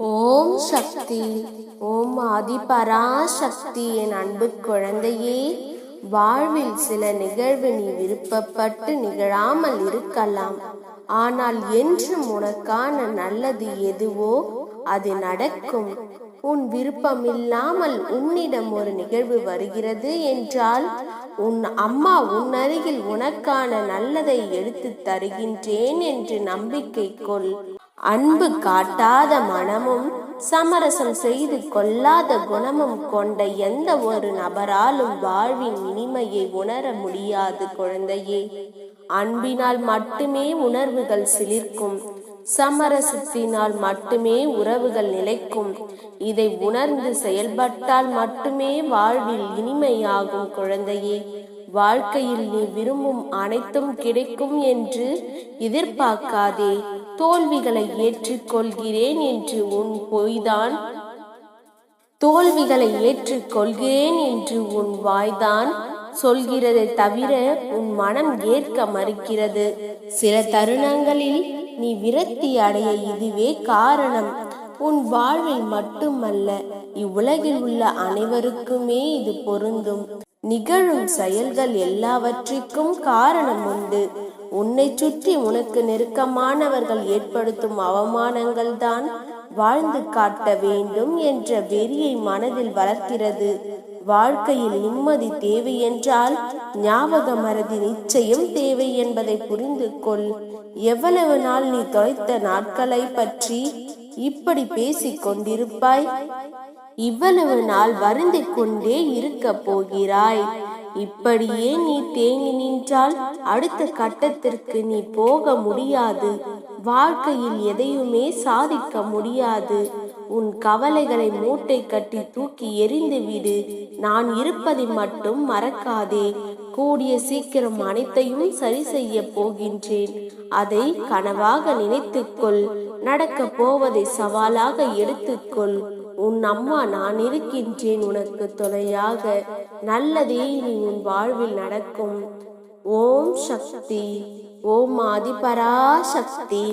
ஓம் சக்தி. ஓம் ஆதிபராசக்தி. என் அன்பு குழந்தையே, வாழ்வில் சில நிகழ்வு நீ விருப்பப்பட்டு நிகழாமல் இருக்கலாம். ஆனால் என்றும் உனக்கான நல்லது எதுவோ அது நடக்கும். உன் விருப்பமில்லாமல் உன்னிடம் ஒரு நிகழ்வு வருகிறது என்றால் உன் அம்மா உன் அருகில் உனக்கான நல்லதை எடுத்து தருகின்றேன் என்று நம்பிக்கை கொள். அன்பு காட்டாத மனமும் சமரசம் செய்து கொள்ளாத குணமும் கொண்ட எந்த ஒரு நபராலும் வாழ்வின் இனிமையை உணர முடியாது குழந்தையே. அன்பினால் மட்டுமே உணர்வுகள் சிலிர்க்கும். சமரசத்தினால் மட்டுமே உறவுகள் நிலைக்கும். இதை உணர்ந்து செயல்பட்டால் மட்டுமே வாழ்வில் இனிமையாகும் குழந்தையே. வாழ்க்கையில் நீ விரும்பும் அனைத்தும் கிடைக்கும் என்று எதிர்பார்க்காதே. தோல்விகளை ஏற்றுக்கொள்கிறேன் என்று உன் பொய்தான் தோல்விகளை ஏற்றுக்கொள்கிறேன் என்று உன் வாய்தான் சொல்கிறதை தவிர உன் மனம் ஏற்க மறுக்கிறது. சில தருணங்களில் நீ விரக்தி அடைய இதுவே காரணம். உன் வாழ்வில் மட்டுமல்ல, இவ்வுலகில் உள்ள அனைவருக்குமே இது பொருந்தும். நிகழும் செயல்கள் எல்லாவற்றிற்கும் காரணம் உண்டு. உன்னை சுற்றி உனக்கு நெருக்கமானவர்கள் ஏற்படுத்தும் அவமானங்கள் தான் வாழ்ந்து காட்ட வேண்டும் என்ற வெறியை மனதில் வளர்க்கிறது. வாழ்க்கையில் நிம்மதி தேவை என்றால் ஞாபக மறதி நிச்சயம் தேவை என்பதை புரிந்து கொள். எவ்வளவு நாள் நீ தொலைத்த நாட்களை பற்றி இப்படி பேசிக் கொண்டிருப்பாய்? இவ்வளவு நாள் வருந்திக் கொண்டே இருக்க போகிறாய். இப்படியே நீ தேங்கி நின்றால் அடுத்த கட்டத்திற்கு நீ போக முடியாது. வாழ்க்கையில் எதையுமே சாதிக்க முடியாது. உன் கவலைகளை மூட்டை கட்டி தூக்கி எறிந்து விடு. நான் இருப்பதை மட்டும் மறக்காதே. கூடிய சீக்கிரம் அனைத்தையும் சரி செய்ய போகின்றேன். அதை கனவாக நினைத்துக்கொள். நடக்க போவதை சவாலாக எடுத்துக்கொள். உன் அம்மா நான் இருக்கின்றேன் உனக்கு துணையாக. நல்லதே நீ உன் வாழ்வில் நடக்கும். ஓம் சக்தி. ஓம் ஆதிபராசக்தி.